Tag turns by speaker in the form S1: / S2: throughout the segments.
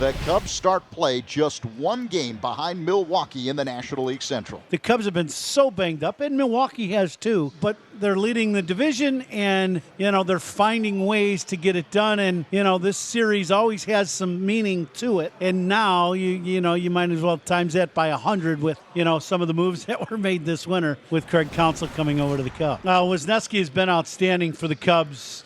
S1: The Cubs start play just one game behind Milwaukee in the National League Central.
S2: The Cubs have been so banged up, and Milwaukee has too, but they're leading the division, and, they're finding ways to get it done, and, this series always has some meaning to it, and now, you might as well times that by 100 with, some of the moves that were made this winter with Craig Counsell coming over to the Cubs. Wisniewski has been outstanding for the Cubs,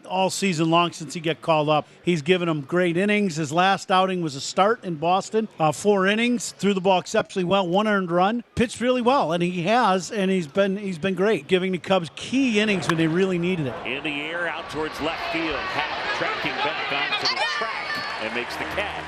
S2: all season long since he got called up. He's given them great innings. His last outing was a start in Boston, 4 innings, threw the ball exceptionally well, 1 earned run, pitched really well, and he's been great, giving the Cubs key innings when they really needed it.
S3: In the air, out towards left field. Happ tracking back onto the track and makes the catch.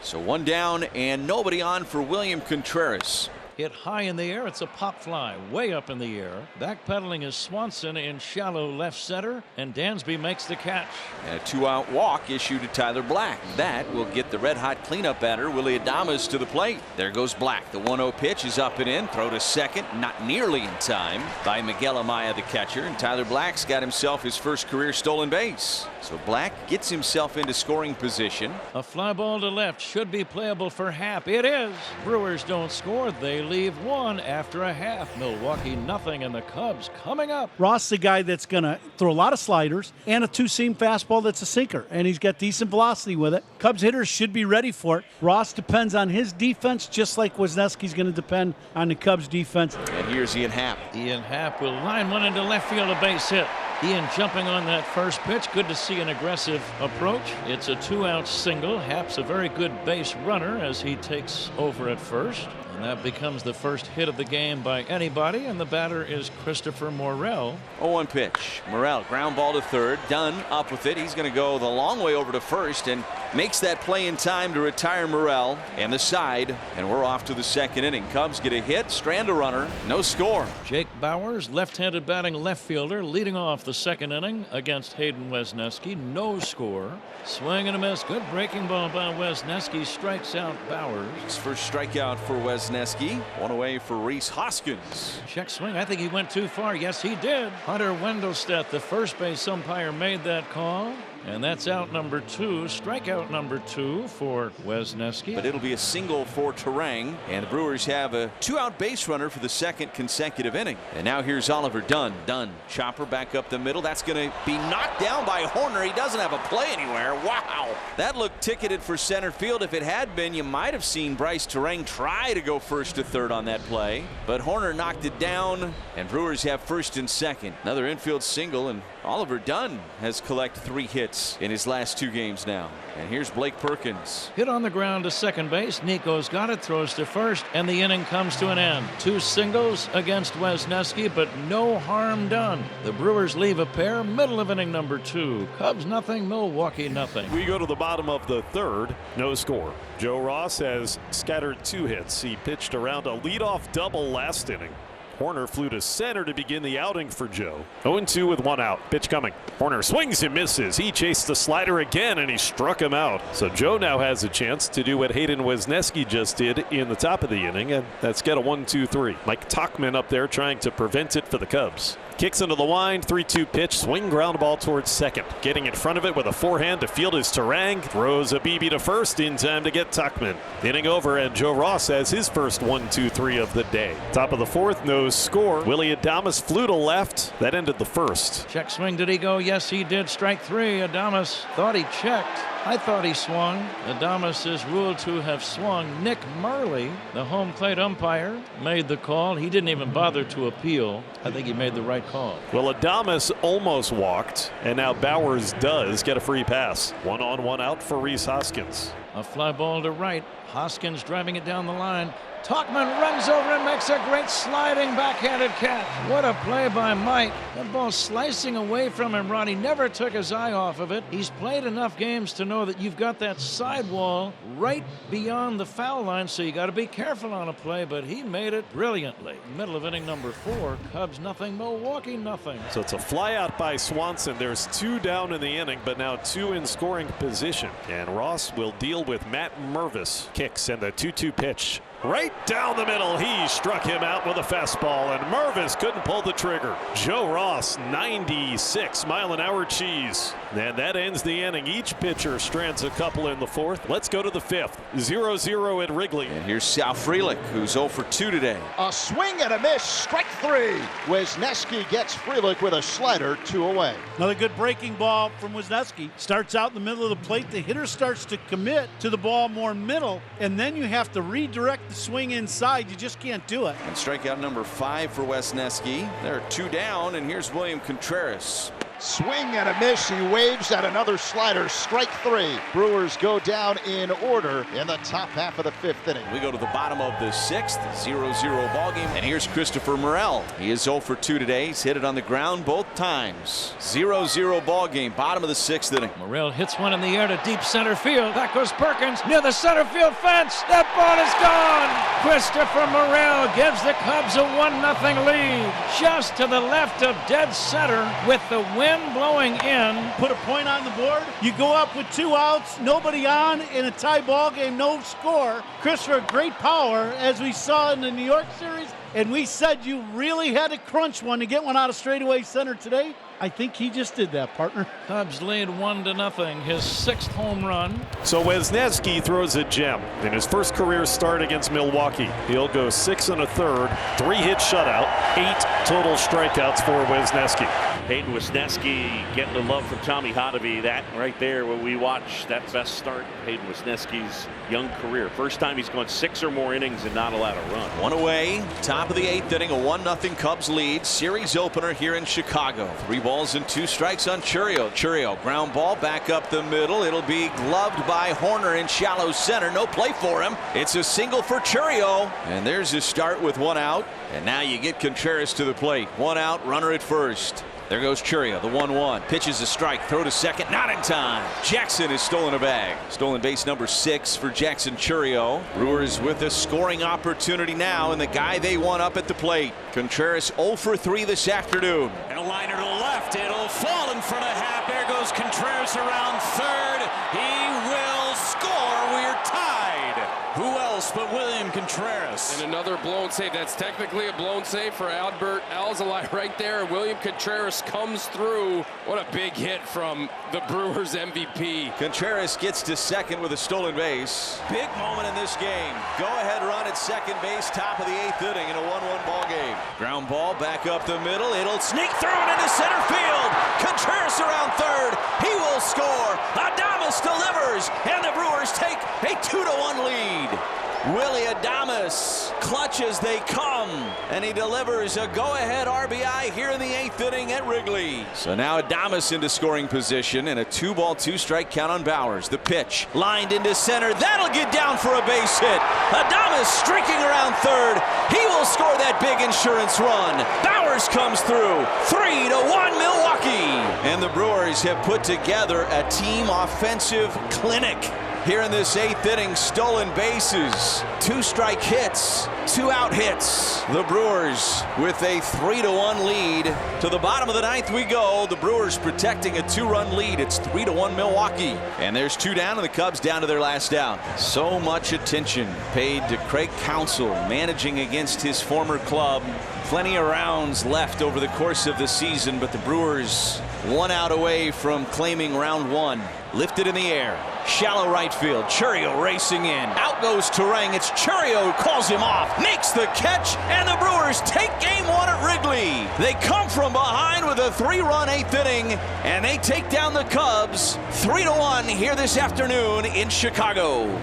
S4: So 1 down and nobody on for William Contreras.
S5: Hit high in the air. It's a pop fly way up in the air. Backpedaling is Swanson in shallow left center, and Dansby makes the catch.
S4: And a 2-out walk issued to Tyler Black. That will get the red-hot cleanup batter Willy Adames to the plate. There goes Black. The 1-0 pitch is up and in. Throw to second, not nearly in time by Miguel Amaya, the catcher. And Tyler Black's got himself his first career stolen base. So Black gets himself into scoring position.
S5: A fly ball to left should be playable for Happ. It is. Brewers don't score. They leave 1 after a half. Milwaukee nothing, and the Cubs coming up.
S2: Ross, the guy that's going to throw a lot of sliders and a 2-seam fastball that's a sinker, and he's got decent velocity with it. Cubs hitters should be ready for it. Ross depends on his defense, just like Wisniewski's going to depend on the Cubs defense.
S4: And here's Ian Happ.
S5: Ian Happ will line one into left field, a base hit. Ian jumping on that first pitch. Good to see an aggressive approach. It's a 2-out single. Happ's a very good base runner as he takes over at first. And that becomes the first hit of the game by anybody, and the batter is Christopher Morel.
S4: 0-1 pitch. Morel, ground ball to third. Dunn up with it. He's going to go the long way over to first and makes that play in time to retire Morel and the side. And we're off to the second inning. Cubs get a hit, strand a runner, no score.
S5: Jake Bauers, left-handed batting left fielder, leading off the second inning against Hayden Wesneski. No score. Swing and a miss. Good breaking ball by Wesneski. Strikes out Bauers.
S4: His first strikeout for Wesneski. 1 away for Rhys Hoskins.
S5: Check swing. I think he went too far. Yes, he did. Hunter Wendelstedt, the first base umpire, made that call. And that's out number 2, strikeout number 2 for Wesneski.
S4: But it'll be a single for Terang, and the Brewers have a 2-out base runner for the second consecutive inning. And now here's Oliver Dunn. Dunn, chopper back up the middle. That's going to be knocked down by Horner. He doesn't have a play anywhere. Wow. That looked ticketed for center field. If it had been, you might have seen Bryce Terang try to go first to third on that play. But Horner knocked it down, and Brewers have first and second. Another infield single, and Oliver Dunn has collected 3 hits in his last 2 games now. And here's Blake Perkins.
S5: Hit on the ground to second base. Nico's got it, throws to first, and the inning comes to an end. 2 singles against Wesneski, but no harm done. The Brewers leave a pair, middle of inning number 2. Cubs nothing, Milwaukee nothing.
S3: We go to the bottom of the third. No score. Joe Ross has scattered 2 hits. He pitched around a leadoff double last inning. Horner flew to center to begin the outing for Joe. 0-2 with 1 out. Pitch coming. Horner swings and misses. He chased the slider again, and he struck him out. So Joe now has a chance to do what Hayden Wesneski just did in the top of the inning, and that's get a 1-2-3. Mike Tauchman up there trying to prevent it for the Cubs. Kicks into the line, 3-2 pitch, swing ground ball towards second. Getting in front of it with a forehand to field is Terang. Throws a BB to first in time to get Tauchman. Inning over, and Joe Ross has his first 1-2-3 of the day. Top of the fourth, no score. Willy Adames flew to left. That ended the first.
S5: Check swing. Did he go? Yes, he did. Strike 3. Adames thought he checked. I thought he swung. Adames is ruled to have swung. Nick Murley, the home plate umpire, made the call. He didn't even bother to appeal. I think he made the right call.
S3: Well, Adames almost walked, and now Bauers does get a free pass. 1 on, 1 out for Rhys Hoskins.
S5: A fly ball to right. Hoskins driving it down the line. Tauchman runs over and makes a great sliding backhanded catch. What a play by Mike. That ball slicing away from him, Ronnie never took his eye off of it. He's played enough games to know that you've got that sidewall right beyond the foul line, so you got to be careful on a play, but he made it brilliantly. Middle of inning number 4, Cubs nothing, Milwaukee nothing.
S3: So it's a fly out by Swanson. There's 2 down in the inning, but now 2 in scoring position. And Ross will deal with Matt Mervis. Kicks and the 2-2 pitch. right down the middle. He struck him out with a fastball, and Mervis couldn't pull the trigger. Joe Ross, 96-mile-an-hour cheese. And that ends the inning. Each pitcher strands a couple in the fourth. Let's go to the fifth. 0-0 at Wrigley.
S4: And here's Sal Frelick, who's 0 for 2 today.
S1: A swing and a miss, strike 3. Wisniewski gets Frelick with a slider, 2 away.
S2: Another good breaking ball from Wisniewski. Starts out in the middle of the plate. The hitter starts to commit to the ball more middle, and then you have to redirect the swing inside. You just can't do it.
S4: And strikeout number 5 for Wisniewski. There are 2 down, and here's William Contreras.
S1: Swing and a miss. He waves at another slider, strike 3. Brewers go down in order in the top half of the 5th inning.
S4: We go to the bottom of the 6th, 0-0 ball game. And here's Christopher Morel. He is 0 for 2 today. He's hit it on the ground both times. 0-0 ball game, bottom of the 6th inning.
S5: Morel hits one in the air to deep center field. Back goes Perkins near the center field fence. That ball is gone. Christopher Morel gives the Cubs a 1-0 lead. Just to the left of dead center with the wind blowing in.
S2: Put a point on the board. You go up with 2 outs, nobody on, in a tie ball game, no score. Christopher, great power, as we saw in the New York series, and we said you really had to crunch one to get one out of straightaway center today. I think he just did that, partner.
S5: Cubs lead 1-0. His 6th home run.
S3: So Wisniewski throws a gem in his first career start against Milwaukee. He'll go 6 1/3, 3-hit shutout, 8 total strikeouts for Wisniewski.
S6: Hayden Wisniewski getting the love from Tommy Hotovy. That right there, when we watch that best start, Hayden Wisniewski's young career. First time he's gone 6 or more innings and not allowed a run.
S4: 1 away, top of the 8th inning, a 1-0 Cubs lead. Series opener here in Chicago. 3 balls and 2 strikes on Chourio. Chourio, ground ball back up the middle. It'll be gloved by Horner in shallow center. No play for him. It's a single for Chourio. And there's his start with 1 out. And now you get Contreras to the plate. 1 out, runner at first. There goes Chourio, the 1-1. Pitches a strike, throw to second, not in time. Jackson has stolen a bag. Stolen base number 6 for Jackson Chourio. Brewers with a scoring opportunity now, and the guy they want up at the plate. Contreras 0 for 3 this afternoon.
S7: And a liner to the left. It'll fall in front of Happ. There goes Contreras around third. He will score. We're tied. Who else but William Contreras?
S8: And another blown save. That's technically a blown save for Albert Alzolay right there. William Contreras comes through. What a big hit from the Brewers MVP.
S4: Contreras gets to second with a stolen base. Big moment in this game. Go-ahead run at second base, top of the 8th inning in a 1-1 ball game. Ground ball back up the middle. It'll sneak through it into center field. Contreras around third. He will score. Adames delivers, and the Brewers take a 2-1 lead. Willy Adames, clutch as they come, and he delivers a go-ahead RBI here in the 8th inning at Wrigley. So now Adames into scoring position, and a 2-ball, 2-strike count on Bowers. The pitch lined into center. That'll get down for a base hit. Adames streaking around third. He will score that big insurance run. Bowers comes through. 3-1 Milwaukee. And the Brewers have put together a team offensive clinic. Here in this 8th inning, stolen bases, 2-strike hits, 2-out hits. The Brewers with a 3-1 lead. To the bottom of the 9th we go. The Brewers protecting a 2-run lead. It's 3-1 Milwaukee. And there's 2 down, and the Cubs down to their last out. So much attention paid to Craig Counsell managing against his former club. Plenty of rounds left over the course of the season, but the Brewers 1 out away from claiming round 1. Lifted in the air. Shallow right field. Chourio racing in. Out goes Turang. It's Chourio who calls him off. Makes the catch, and the Brewers take game 1 at Wrigley. They come from behind with a 3-run 8th inning, and they take down the Cubs 3-1 here this afternoon in Chicago.